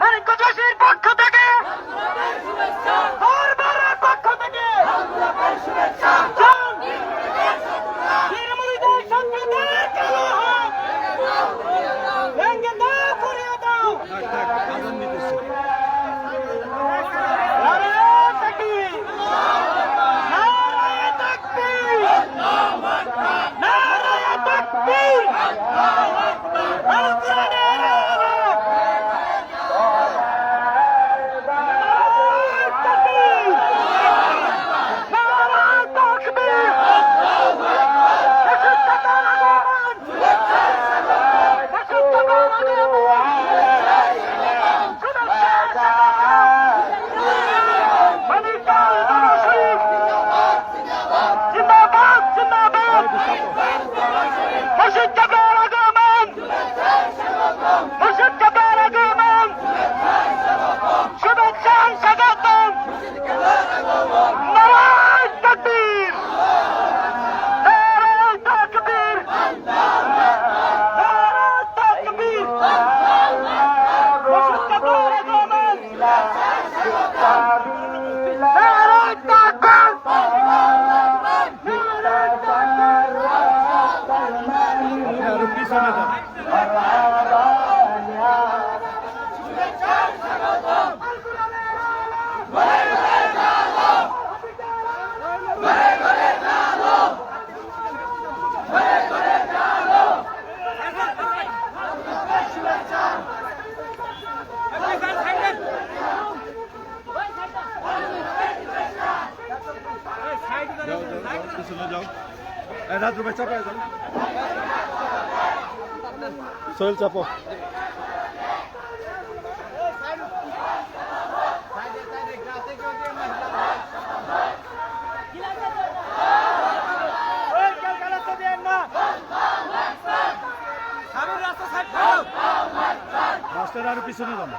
মানিকগঞ্জবাসীর পক্ষ থেকে পরিবারের পক্ষ থেকে তৃণমূলীদের শত্রুদের কালো হাত ভেঙে দাও, পুড়িয়ে দাও। নারায়ে তাকবীর, নারায়ে তাকবীর, নারায়ে তাকবীর। আল কোরআনের আওয়াজ। নারায়ে তাকবীর, নারায়ে তাকবীর। এসেছে আগমন, এসেছে আগমন। শুভেচ্ছা মানিকগঞ্জবাসী জিন্দাবাদ, জিন্দাবাদ। মুর্শিদ জাবের আগমন, মুর্শিদ জাবের আগমন। শুভেচ্ছা স্বাগতম। নারায়ে তাকবীর, নারায়ে তাকবীর, নারায়ে তাকবীর। মুর্শিদ জাবের আগমন, নারায়ে তাকবীর। সোহেল চাপো। রাস্তার আরো পিছনে যাবো।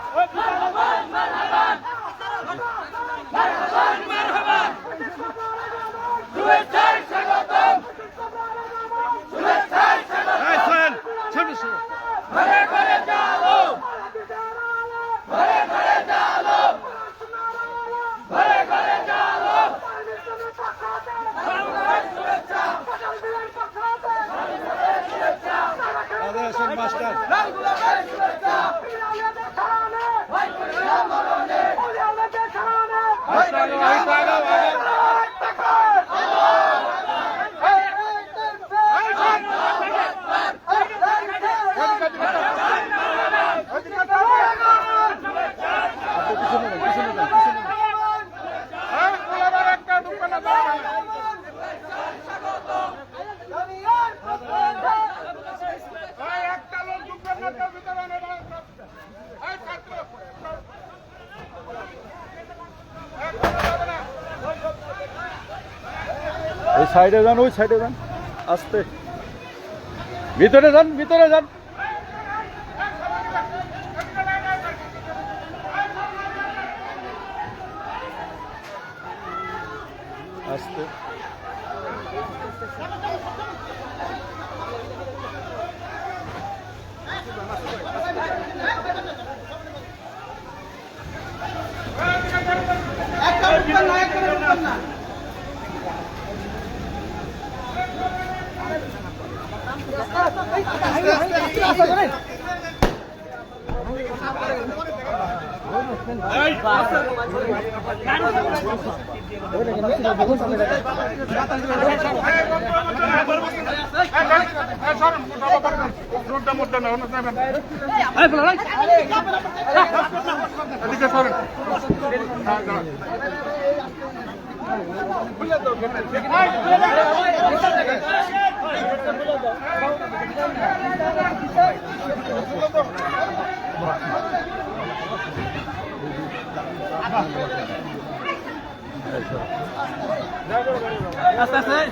ওই সাইডে যান, ওই সাইডে যান, আস্তে ভিতরে যান, ভিতরে যান। আস্তে আস্তে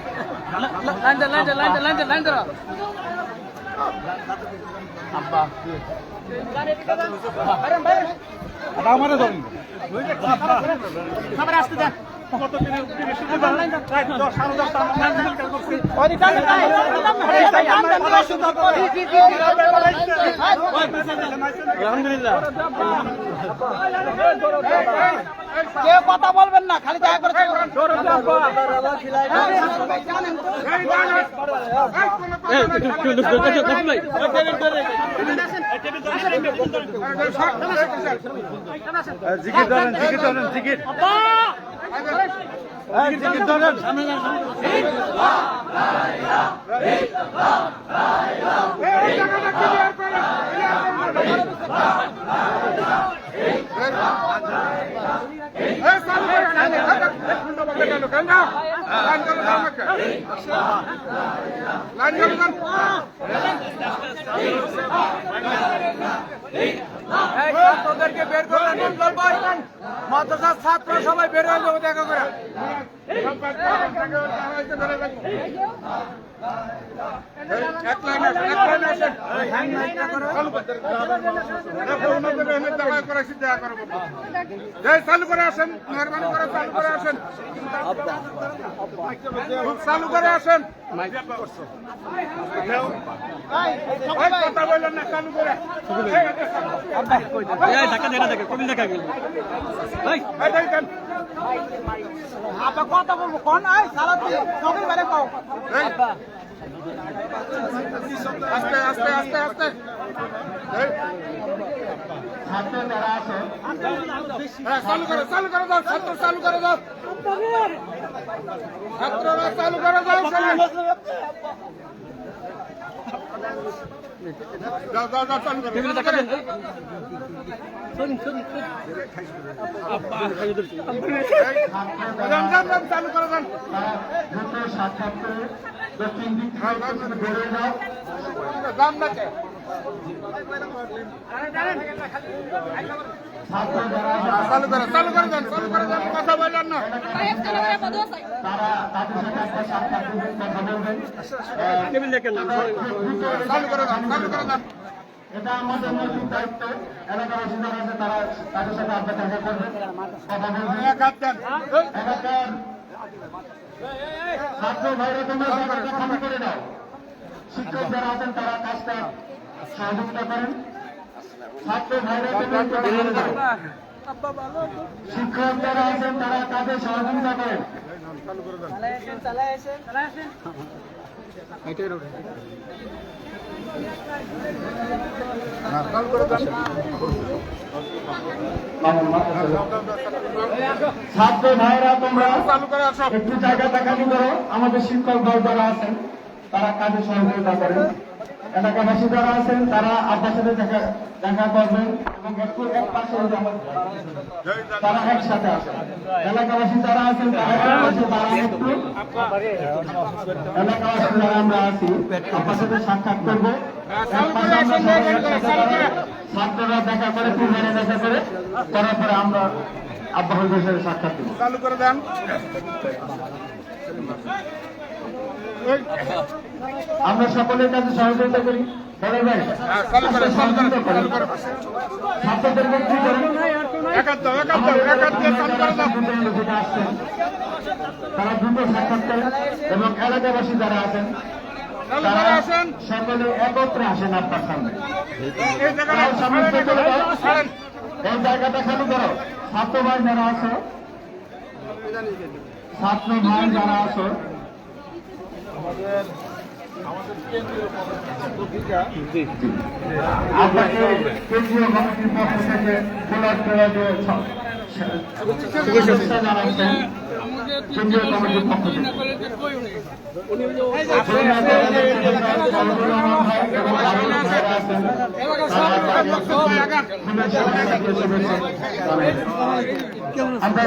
আস্তে লাইন ধরো আব্বা আমারে ধরেন সবার আসতে দেন কত দিনের বৃহস্পতিবার রাত 10 সাড়ে 10 আমরা ম্যানেজমেন্ট কাজ করছি আলহামদুলিল্লাহ কেউ কথা বলবেন না, খালি দেখা করে জিকির ধরেন জিকির ধরেন জিকির জিকির ধরেন তোদেরকে বের করে মাদ্রাসার ছাত্র সবাই বের হয়ে যাবো দেখা করে। চালু করে আসেন, মেহরবানি করে চালু করে আসেন, চালু করে আসেন, কথা বললেন না, চালু করে আপনার কথা বলবো কোন সবাই বেড়ে পাও আস্তে আস্তে আস্তে আস্তে চালু করে চালু করে দাও, ছাত্র চালু করে দাও, ছাত্ররা চালু করে দাও, যাও যাও যাও চালু করে চালু করে দেন। দাম নাকি চালু করে চালু করে দেন, চালু করে দেন, কথা বললেন না, চালু করে দেন, চালু করে দেন। এটা আমাদের নৈতিক দায়িত্ব। এলাকাবাসী যারা আছে তারা তাদের সাথে আপনার দেখা করবেন, কথা বলবেন। এলাকার ছাত্র ভাইরা তোমরা জায়গাটা খালি করে দাও। শিক্ষক যারা আছেন তারা কাজটা সহযোগিতা করেন। ছাত্র ভাইরা তোমরা শিক্ষক যারা আছেন তারা কাজে সহযোগিতা করেন। ছাত্র ভাইরা তোমরা চালু করে আসো, একটু জায়গাটা খালি করো। আমাদের শিক্ষক দল যারা আছেন তারা কাজে সহযোগিতা করেন। এলাকাবাসী যারা আছেন তারা আপনার সাথে দেখা করবেন এবং একটু এক পাশে তারা একসাথে আসেন। এলাকাবাসী যারা আছেন তারা একটু এলাকাবাসী যারা আমরা আছি আপনার সাথে সাক্ষাৎ করবো। ছাত্ররা দেখা করে পূর্বারে দেখা করে করার পরে আমরা আব্বা হজুরের সাথে সাক্ষাৎ করবো। চালু করে দেন। আমরা সকলের কাছে সহযোগিতা করি। বড় ভাই চালু করে সহযোগিতা করি। ছাত্রদেরকে কি করেন একাত্তর একাত্তর একাত্তর চালু করে দাও। যেটা আসছেন তারা দ্রুত সাক্ষাৎ করেন এবং এলাকাবাসী যারা আছেন চালু করে আসেন, সকলে একত্রে আসেন আপনার সামনে। এই জায়গাটা ছাড়েন, এই জায়গাটা খালি করো। ছাত্র ভাই যারা আছো, ছাত্র ভাই যারা আছো, আপনাকে কেন্দ্রীয় কমিটির পক্ষ থেকে শুভেচ্ছা জানাচ্ছেন। কেন্দ্রীয় কমিটির পক্ষ থেকে আমরা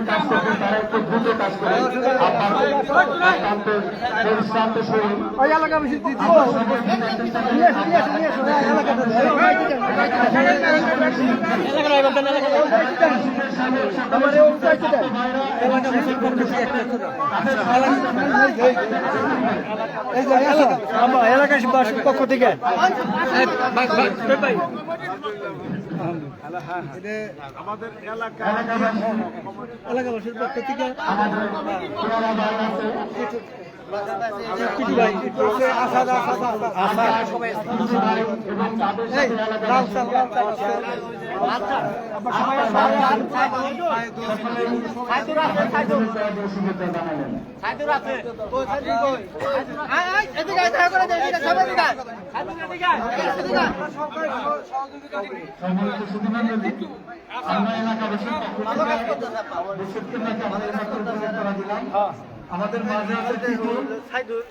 কাজ করতে তারা একটু দ্রুত কাজ করে পরিশ্রান্ত শরীর এলাকাবাসীর পক্ষ থেকে আমাদের এলাকা এলাকাবাসীর পক্ষ থেকে আমাদের পেয়ারা ভাই আছে, টিটু ভাই, আসাদ ভাই এবং তাদের সাথে এলাকাবাসী শুভেচ্ছা জানালেন। সম্মানিত সুধীমণ্ডলী, আমরা এলাকাবাসীর পক্ষ থেকে আমাদের করা দিলাম। আমাদের মাঝে আছে টিটু, সাইদুর,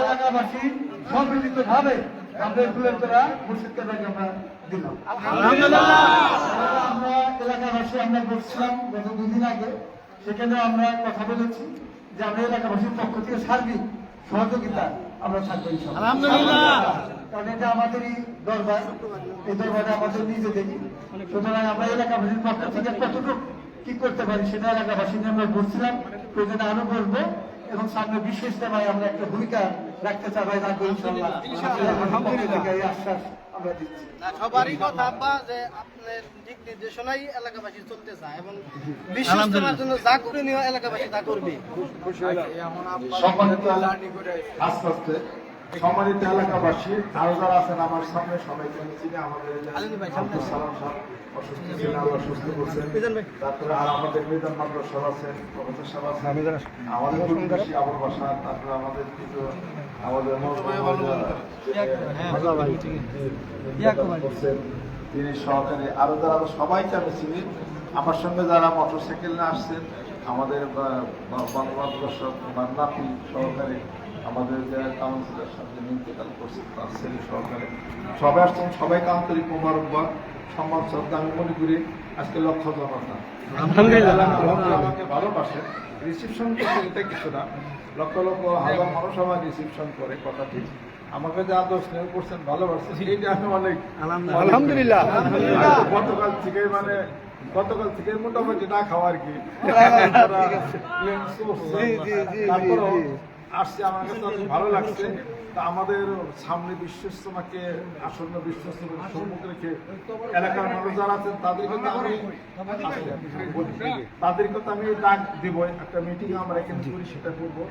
এলাকাবাসী সম্মিলিত ভাবে আমরা ফুলের তোরা মুর্শিদকে আমরা দিলাম। আমরা এলাকাবাসী আমরা বসছিলাম গত 2 দিন আগে, সেখানে আমরা কথা বলেছি যে আমরা এলাকাবাসীর পক্ষ থেকে সার্বিক সহযোগিতা আমরা থাকবো ইনশাআল্লাহ। কারণ এটা আমাদেরই দরবার, এই দরবারে আমাদের নিজেদেরই, সুতরাং আমরা এলাকাবাসীর পক্ষ থেকে কতটুকু কি করতে পারি সেটা এলাকাবাসী নিয়ে আমরা বলছিলাম, প্রয়োজনে আরো বলবো এবং সামনে বিশেষ সেবায় আমরা একটা ভূমিকা রাখতে চাই, রাখবো ইনশাআল্লাহ। এই আশ্বাস আমরা দিচ্ছি। সবারই কথা আব্বা যে আপনার দিক নির্দেশনাই এলাকাবাসী চলতে চায় এবং বিশ্ব ইস্তেমার জন্য যা করণীয় এলাকাবাসী তা করবে। সম্মানিত আস্তে আস্তে সম্মানিত এলাকাবাসী আরো যারা আছেন আমার সামনে সবাইকে আমি চিনি। আমাদের আব্দুল সালাম সাহেব অসুস্থ ছিলেন, আল্লাহ সুস্থ করছেন। তারপরে আর আমাদের মিজান মাদ্রাসা আছেন, প্রফেসর সাহেব আছেন, আমাদের প্রতিবেশী আবুল বাসার, তারপরে আমাদের কিছু আমাদের তিনি সহকারী আরো যারা সবাইকে আমি চিনি। আমার সঙ্গে যারা মোটরসাইকেল নিয়ে আসছেন, আমাদের নাতি সহকারী, আমাদের যারা কাউন্সিলর সাথে ইন্তেকাল করছে তার ছেলে সহকারে সবাই আসছেন। সবাইকে আন্তরিক মোবারকবাদ, সম্মান শ্রদ্ধা। আমি মনে করি আজকে লক্ষ্য জনতা আমাকে ভালোবাসে, রিসিপশন করছে এটা কিছু না, লক্ষ লক্ষ হাজার মানুষ আমার রিসিপশন করে, কথা ঠিক। আমাকে যে আদর স্নেহ করছেন, ভালোবাসছেন, এইটা আমি অনেক আলহামদুলিল্লাহ। গতকাল থেকে মোটামুটি না খাওয়া আর কি আসছে, আমার কাছে অনেক ভালো লাগছে। তা আমাদের সামনে বিশ্বস্তমাকে আসন্ন বিশ্বস্তমাকে সম্মুখ রেখে এলাকার মানুষ যারা আছেন তাদেরকে তো আমি ডাক দিব, একটা মিটিং আমরা এখানে করি, সেটা করবো।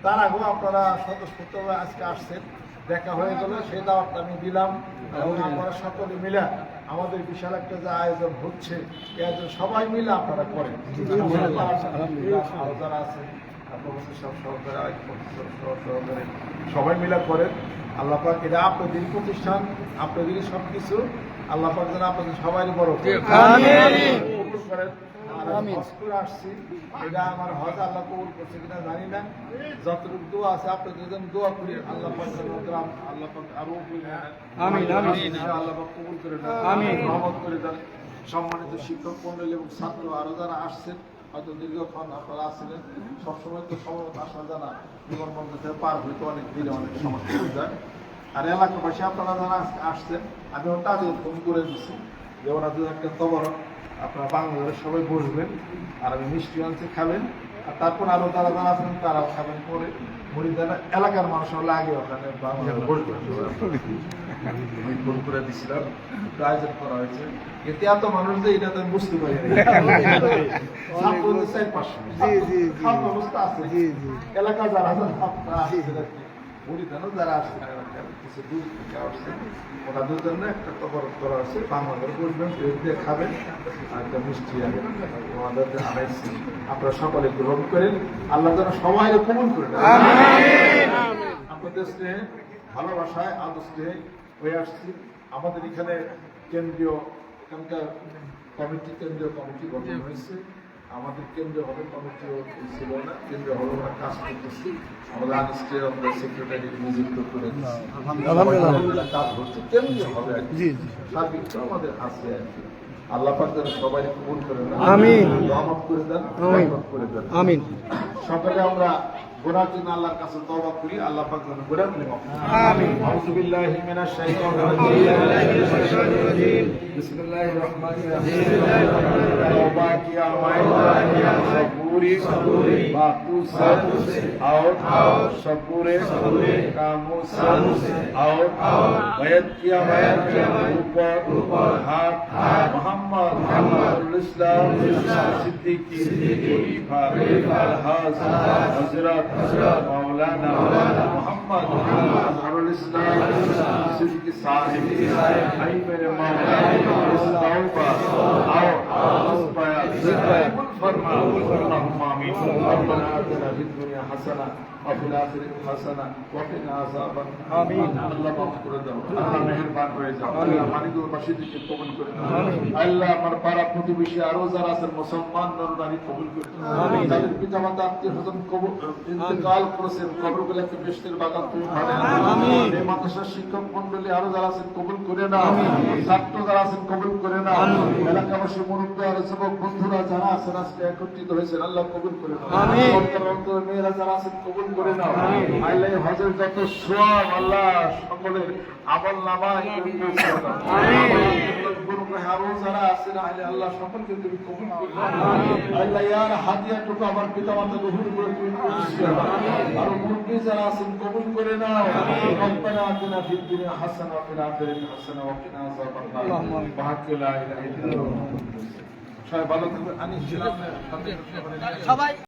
তার আগেও আপনারা স্বতঃস্ফূর্তভাবে আজকে আসছেন, দেখা হয়ে গেল, সেই দাওয়াতটা আমি দিলাম এবং আপনারা সকলে মিলে আমাদের বিশাল একটা যে আয়োজন হচ্ছে, এই আয়োজন সবাই মিলে আপনারা করেন। যারা আছেন সবাই মিলে করেন। আল্লাহ পাক এটা আপনাদের প্রতিষ্ঠান, আপনাদেরই সবকিছু। আল্লাহ পাক যেন আপনাদের সবাই বড় করেন। আসছি, এটা আমার হজ আল্লাহ কবুল করছে কিনা জানি না, যতটুকু দোয়া আছে আপনাদের জন্য দোয়া করি। আল্লাহ পাক আল্লাহ পাক আরো আল্লাহ পাক কবুল করে দেন, রহমত করে দেন। সম্মানিত শিক্ষক মন্ডলী এবং ছাত্র আরো যারা আসছেন, হয়তো দীর্ঘক্ষণ আপনারা আসছিলেন, সবসময় তো সময় আসা জানা বিমানবন্দর থেকে পার হইতে অনেক দিনে অনেক সমস্যা হয়ে যায়। আর এলাকাবাসী আপনারা যারা আসছেন, আমি তাদের ফোন করে দিচ্ছি যে ওরা যদি একটা তবরক আপনারা বাংলাদেশের সবাই বসবেন, আর আমি মিষ্টি আনছি খাবেন, আর তারপর আরো যারা যারা আছেন তারাও খাবেন। পরে মরিদানা এলাকার মানুষ হলে আগে ওখানে বসবেন। আমি ফোন করে দিছিলাম, আয়োজন করা হয়েছে। এতে এত মানুষ যে এটা তো আমি বুঝতে পারি খাওয়ার ব্যবস্থা আছে এলাকা যারা মরিদানা যারা আসছেন কিছু দূর থেকে আসছেন, ওনাদের জন্য একটা তবরক করা হয়েছে। বাংলাদেশ বসবেন, দিয়ে খাবেন, আর একটা মিষ্টি ওনাদের আনাইছি, আপনারা সকলে গ্রহণ করেন। আল্লাহ যেন সবাই কবুল করে দেন। আপনাদের স্নেহে ভালোবাসায় আদর স্নেহে হয়ে আসছি। আমাদের এখানে এখানকার কেন্দ্রীয় কমিটি গঠন হয়েছে। আমাদের কেন্দ্রীয় হবে কমিটিও ছিল না, কেন্দ্রীয় হবে আমরা কাজ করতেছি। আমাদের আজকে আমরা সেক্রেটারি নিযুক্ত করে কাজ হচ্ছে, কেন্দ্রীয় হবে সার্বিক আমাদের আছে আর কি। আল্লাহ পাক যেন সবাই কবুল করে দেন, রহমত করে দেন, করে দেন। আমিন। সকালে আমরা গুনার জন্য আল্লাহর কাছে তওবা করি, আল্লাহ পাক যেন গুনাহ গুলি মাফ করেন। আমিন। আউযু বিল্লাহি মিনাশ শাইতানির রাজিম। বিসমিল্লাহির রহমানির রহিম। তওবা কিয়া मैं सबूरी बातों से और सबूरे कामों से और बैत किया मैं ऊपर हाथ मोहम्मद इस्लाम सिद्दीकी खलीफा अलहाज हजरत मौलाना मोहम्मद अजहरुल इस्लाम सिद्दीकी साहिब आई मेरे मौला इस तौबा और इस बयान फरमा اللهم آمين ربنا آتنا في الدنيا حسنة وفي الآخرة حسنة وقنا عذاب آمين আল্লাহ মাফ করে দাও আল্লাহ মেহেরবান হয়ে যাও আল্লাহ মানিকগঞ্জ বাসীদেরকে কবুল করে নাও আল্লাহ আমার পাড়া প্রতিবেশী আরো যারা আছেন মুসলমান নরনারী কবুল করে নাও যাদের পিতামাতা আত্মীয়স্বজন ইন্তেকাল করেছেন কবরগুলোকে বেহেশতের বাগান তুমি বানাও আমিন এই মাদ্রাসার শিক্ষক মণ্ডলী আরো যারা আছেন কবুল করে নাও ছাত্র যারা আছেন কবুল করে নাও এলাকাবাসী মুরব্বী আর যুবক বন্ধুরা যারা আছেন আজকে একত্রিত হয়েছেন আল্লাহ কবুল করে নাও আমিন অন্তর মেয়েরা যারা আছেন কবুল করে নাও আল্লাহ হজের যত সওয়াব আল্লাহ সকলের আমল নামায় পৌঁছে দাও আমিন গুরুগ্রাহে আরো যারা আছেন আল্লাহ সকলকে তুমি কবুল করে নাও আল্লাহ ইয়ার হাদিয়াটুকু আমার পিতামাতা রুহুর উপরে তুমি পৌঁছে দাও আর মুরব্বী যারা আছেন কবুল করে নাও রব্বানা আতিনা ফিদ দুনিয়া হাসানাহ ওয়া ফিল আখিরাতি হাসানাহ ওয়া কিনা আযাবান নার বাহাক্কা লা ইলাহা ইল্লাল্লাহ সবাই ভালো থাকবেন। সবাই